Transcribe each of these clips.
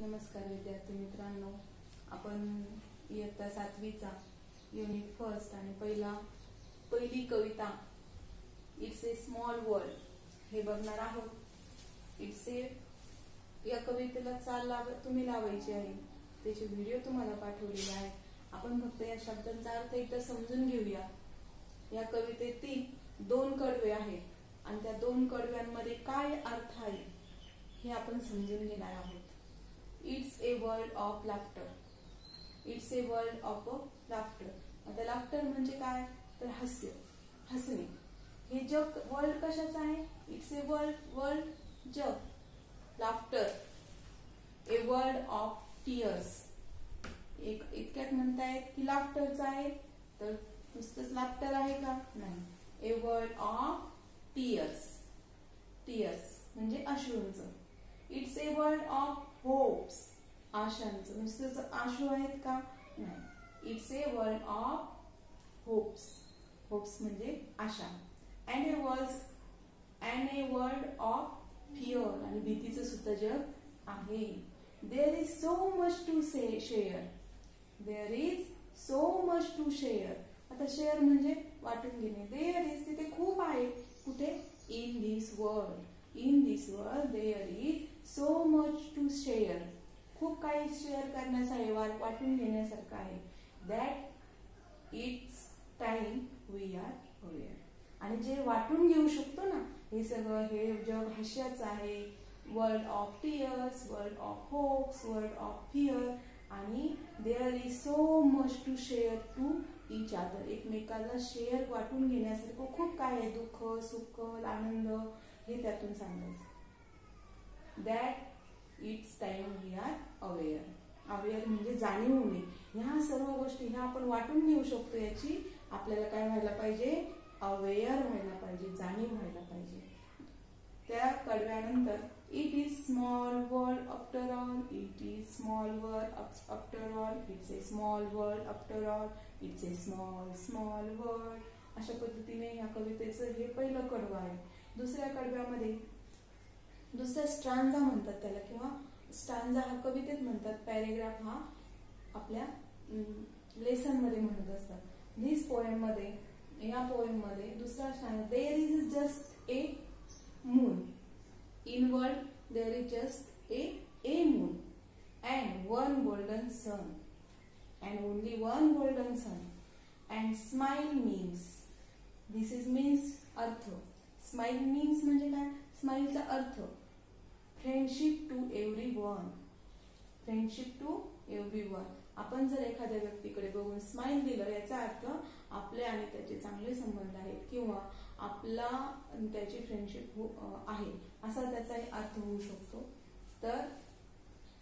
नमस्कार विद्यार्थी मित्रांनो, आपण इयत्ता 7वीचा युनिट फर्स्ट आणि पहिली कविता इट्स ए स्मॉल वर्ल्ड हे बघणार आहोत। या कवितेला चाल तुम्ही लावायची आहे, त्याचे व्हिडिओ तुम्हाला पाठवलेले आहे। आपण फक्त या शब्दांचा अर्थ एकदा समजून घेऊया। या कवितेतील 2 कडवे आहेत आणि त्या 2 कडव्यांमध्ये काय अर्थ आहे हे आपण समजून घेणार आहोत। It's a world of laughter. It's a world of laughter. आता लाफ्टर म्हणजे काय, तर हास्य, हसणे। हे जग वर्ल्ड कशाचं आहे? इट्स ए वर्ल्ड जग, laughter. A world of tears. इतक्यात म्हणतायत की लाफ्टरचं आहे, तर नुसतंच लाफ्टर आहे का? नाही। A world of tears. Tears म्हणजे अश्रूंचं। It's a world of hopes. आशांचं। नुसतंच आशू आहेत का? नाही। It's a world of hopes. Hopes म्हणजे आशा। And a world of fear. आणि भीतीचं सुद्धा जग आहे। There is so much to share. There is so much to share. आता शेअर म्हणजे वाटून घेणे। देयर इज तिथे खूप आहे, कुठे? In this world. In this world there is so much to share. खूप काही शेअर करण्याचं आहे, वाटून घेण्यासारखं आहे। That it's time we are aware. आणि जे वाटून घेऊ शकतो ना, हे सगळं, हे जग हास्याचं आहे। World of tears, world of hopes, world of fear, आणि there is so much to share to each other. एकमेकाला शेअर वाटून घेण्यासारखं खूप काय आहे। दुःख, सुख, आनंद हे त्यातून सांगायचं। That it's time we are aware. Aware म्हणजे जाणीव होणे। ह्या सर्व गोष्टी ह्या आपण वाटून घेऊ शकतो, याची आपल्याला काय व्हायला पाहिजे? अवेअर व्हायला पाहिजे, जाणीव व्हायला पाहिजे। त्या कडव्यानंतर it is small world after all. It is small world after all. It's a small world after all. It's a small world. अशा पद्धतीने या कवितेचं हे पहिलं कडवं आहे। दुसऱ्या कडव्यामध्ये दुसरा स्ट्रांजा म्हणतात त्याला, किंवा स्टांजा हा कवितेत म्हणतात, पॅरेग्राफ हा आपल्या लेसन मध्ये म्हणत असतात। धिस पोएम मध्ये, या पोएम मध्ये दुसरा stanza, there is just a moon. In world there is just a moon and one golden sun. And only one golden sun. And smile means, this is means अर्थ। Smile means म्हणजे काय? स्माइलचा अर्थ friendship to everyone. Friendship to everyone. आपण जर एखाद्या व्यक्तीकडे बघून स्माइल दिलं, याचा अर्थ आपले आणि त्याचे चांगले संबंध आहेत, किंवा आपला त्याची फ्रेंडशिप आहे, असा त्याचा अर्थ होऊ शकतो। तर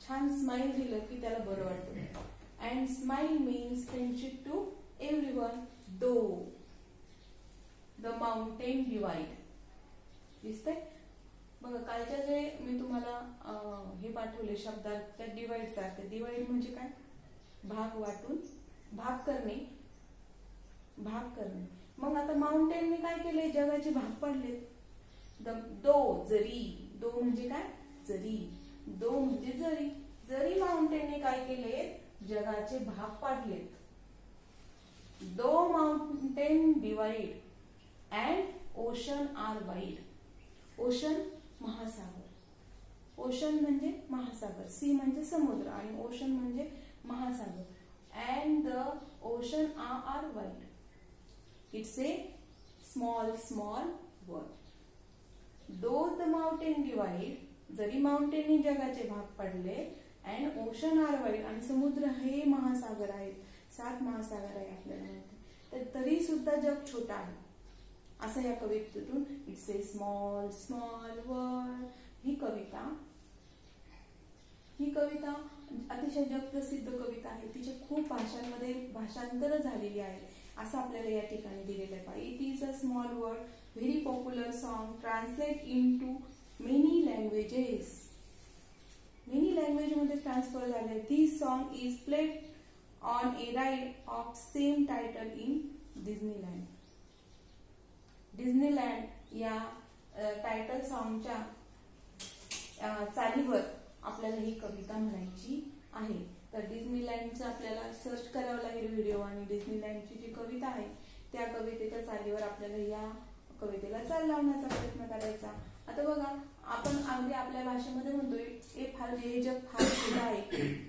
छान स्माइल दिलं की त्याला बरं वाटतं। And smile means friendship to everyone though the mountain divide. दिसतंय बघा, कालच्या जे मी तुम्हाला हे पाठवले शब्दात, त्या डिवाइडचा अर्थ, डिवाइड म्हणजे काय? भाग वाटून, भाग करणे, भाग करणे। मग आता माउंटेनने काय केले? जगाचे भाग पडले। दो जरी, दो म्हणजे काय? जरी। दो म्हणजे जरी। जरी माउंटेनने काय केले? जगाचे भाग पाडलेत। Though mountain divide and ocean are wide. Ocean महासागर। ओशन म्हणजे महासागर, सी म्हणजे समुद्र, आणि ओशन म्हणजे महासागर। And the ocean are wide. It's a small world. Though the mountain divide, जरी माउंटेनने जगाचे भाग पडले, अँड ओशन आर वाईड, आणि समुद्र हे महासागर आहेत। 7 महासागर आहे आपल्याला माहिती, तर तरी सुद्धा जग छोटा आहे, असं या कवितेतून इट्स ए स्मॉल वर्ल्ड। ही कविता अतिशय जगप्रसिद्ध कविता आहे। तिच्या खूप भाषांमध्ये भाषांतर झालेली आहे, असं आपल्याला या ठिकाणी दिलेलं आहे। It is a small world, very popular song, translate into many languages. Many language मध्ये ट्रान्सफर झाले। This song is played on a ride of same title in Disneyland. Disneyland या टायटल सॉन्गच्या चालीवर आपल्याला ही कविता म्हणायची आहे. तर डिस्नीलँडचं आपल्याला सर्च करावं लागेल व्हिडिओ आणि डिस्नीलँडची जी कविता आहे त्या कवितेच्या चालीवर आपल्याला या कवितेला चाल लावण्याचा प्रयत्न करायचा. आता बघा आपण अगदी आपल्या भाषेमध्ये म्हणतोय हे जग फार छोटं आहे.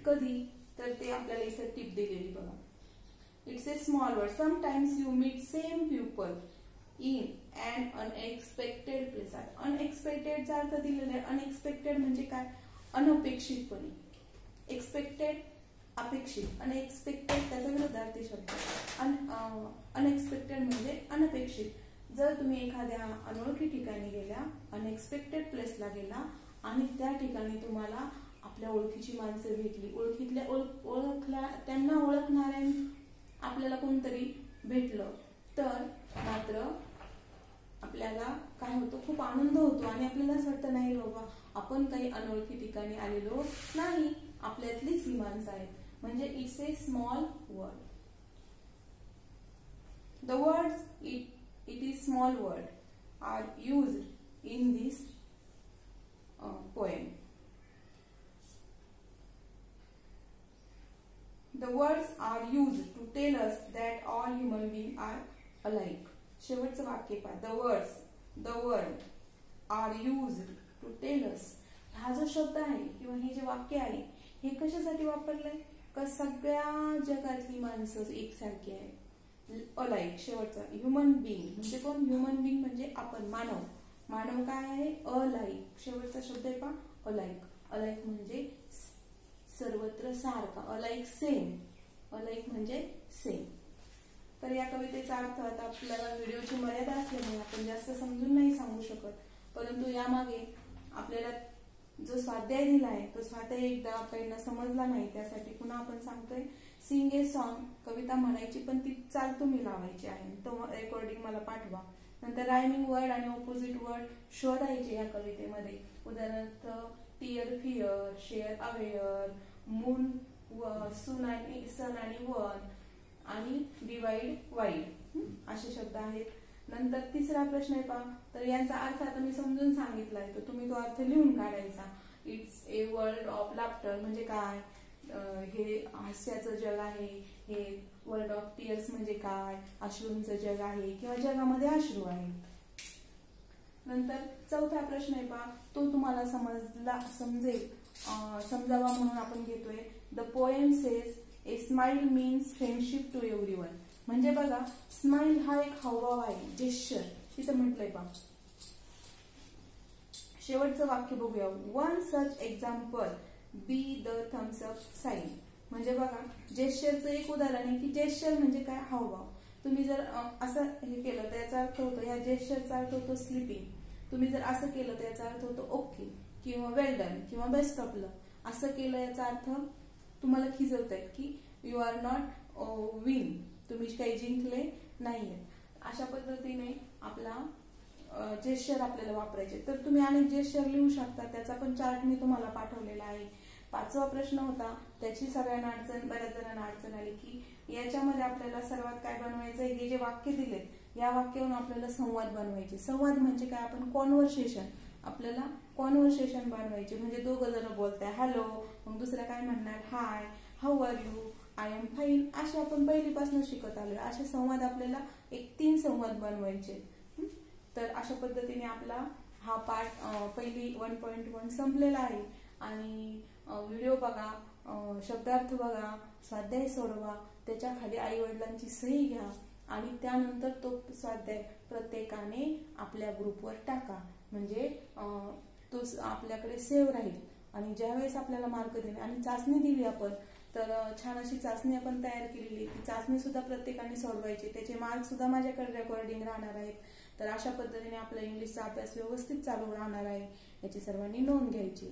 कधी तर ते आपल्याला इथे टिप दिलेली बघा. It's a small word. Sometimes you meet same people in un unexpected place. अनएक्सपेक्टेडचा अर्थ दिलेला आहे. अनएक्सपेक्टेड म्हणजे काय? अनपेक्षितपणे. एक्सपेक्टेड अपेक्षित. अनएक्सपेक्टेड त्याचा विरुद्धार्थी शब्द. अनएक्सपेक्टेड म्हणजे अनपेक्षित. जर तुम्ही एखाद्या अनोळखी ठिकाणी गेल्या, अनएक्सपेक्टेड प्लेसला गेला आणि त्या ठिकाणी तुम्हाला आपल्या ओळखीची माणसं भेटली, त्यांना ओळखणाऱ्या आपल्याला कोणतरी भेटलं, तर मात्र आपल्याला काय होतं? खूप आनंद होतो आणि आपल्याला असं वाटतं नाही बाबा आपण काही अनोळखी ठिकाणी आलेलो नाही, आपल्यातलीच ही माणसं आहेत. म्हणजे it's a small word. The words it is small word are used in this poem. The words are used to tell us that all human beings are alike. शेवटचं वाक्य पहा. The word are used to tell us. हा जो शब्द आहे किंवा हे जे वाक्य आहे हे कशासाठी वापरलंय? का सगळ्या जगातली माणसं एकसारखी आहेत. अलाइक शेवटचा. ह्युमन बिंग म्हणजे कोण? ह्युमन बिंग म्हणजे आपण, मानव काय आहे? अलाइक. शेवटचा शब्द आहे पहा, अलाइक. अलाइक म्हणजे सर्वत्र सारखा. Alike same. अलाइक म्हणजे सेम. तर या कवितेचा अर्थ आता आपल्याला व्हिडिओची मर्यादा असल्यामुळे आपण जास्त समजून नाही सांगू शकत, परंतु यामागे आपल्याला जो स्वाध्याय दिला आहे तो स्वाध्याय एकदा आपल्याला समजला नाही त्यासाठी पुन्हा आपण सांगतोय. Singh a song. कविता म्हणायची पण ती चाल तुम्ही लावायची आहे. तो रेकॉर्डिंग मला पाठवा. नंतर रायमिंग वर्ड आणि ऑपोजिट वर्ड शोधायचे या कवितेमध्ये. उदाहरणार्थ tear fear, share aware, moon sun आणि वन आणि डिवाइड वाईड असे शब्द आहेत. नंतर तिसरा प्रश्न आहे पहा. तर यांचा अर्थ आता मी समजून सांगितलाय, तर तुम्ही तो अर्थ लिहून काढायचा. It's a world of laughter म्हणजे काय? हे हास्याचं जग आहे. हे वर्ल्ड ऑफ टीयर्स म्हणजे काय? अश्रूंचं जग आहे किंवा जगामध्ये अश्रू आहे. नंतर चौथा प्रश्न आहे पहा. तो तुम्हाला समजावा म्हणून आपण घेतोय. The poem says a smile means friendship to everyone. म्हणजे बघा स्माइल हा एक हावभाव आहे, जेस्चर. तिथं म्हटलंय पहा. शेवटचं वाक्य बघूया. One such example be the thumbs up sign. म्हणजे बघा जेस्चरचं एक उदाहरण आहे की जेस्चर म्हणजे काय? हावभाव. तुम्ही जर असं हे केलं तर याचा अर्थ होतो, या जेस्चरचा अर्थ होतो स्लीपिंग. तुम्ही जर असं केलं तर याचा अर्थ होतो ओके किंवा वेल डन किंवा बेस्ट ऑफ लक. असं केलं याचा अर्थ तुम्हाला खिजवतायत की यू आर नॉट विन, तुम्ही काही जिंकले नाहीये. अशा पद्धतीने आपला जेस्चर आपल्याला वापरायचे. तर तुम्ही अनेक जेस्चर लिहू शकता. त्याचा पण चार्ट मी तुम्हाला पाठवलेला आहे. पाचवा प्रश्न होता, त्याची सगळ्यांना बऱ्याच जणांना अडचण आली की याच्यामध्ये आपल्याला सर्वात काय बनवायचं? हे जे वाक्य दिलेत या वाक्यावरून आपल्याला संवाद बनवायचे. संवाद म्हणजे काय? आपण कॉन्व्हर्सेशन, आपल्याला कॉन्व्हर्सेशन बनवायचे. म्हणजे दोघं जण बोलताय हॅलो, मग दुसरा काय म्हणणार? Hi, how are you, I am fine. असे आपण पहिलीपासून शिकत आलोय. असे संवाद आपल्याला 3 संवाद बनवायचे. तर अशा पद्धतीने आपला हा पाठ पहिली 1.1 संपलेला आहे. आणि व्हिडिओ बघा, शब्दार्थ बघा, स्वाध्याय सोडवा, त्याच्या खाली आई वडिलांची सही घ्या आणि त्यानंतर तो स्वाध्याय प्रत्येकाने आपल्या ग्रुपवर टाका. म्हणजे तो आपल्याकडे सेव्ह राहील. आणि ज्यावेळेस आपल्याला मार्क दिले आणि चाचणी दिली आपण, तर छान अशी चाचणी आपण तयार केलेली. ती चाचणी सुद्धा प्रत्येकाने सोडवायची. त्याचे मार्क सुद्धा माझ्याकडे रेकॉर्डिंग राहणार आहेत. तर अशा पद्धतीने आपला इंग्लिशचा अभ्यास व्यवस्थित चालू राहणार आहे, याची सर्वांनी नोंद घ्यायची.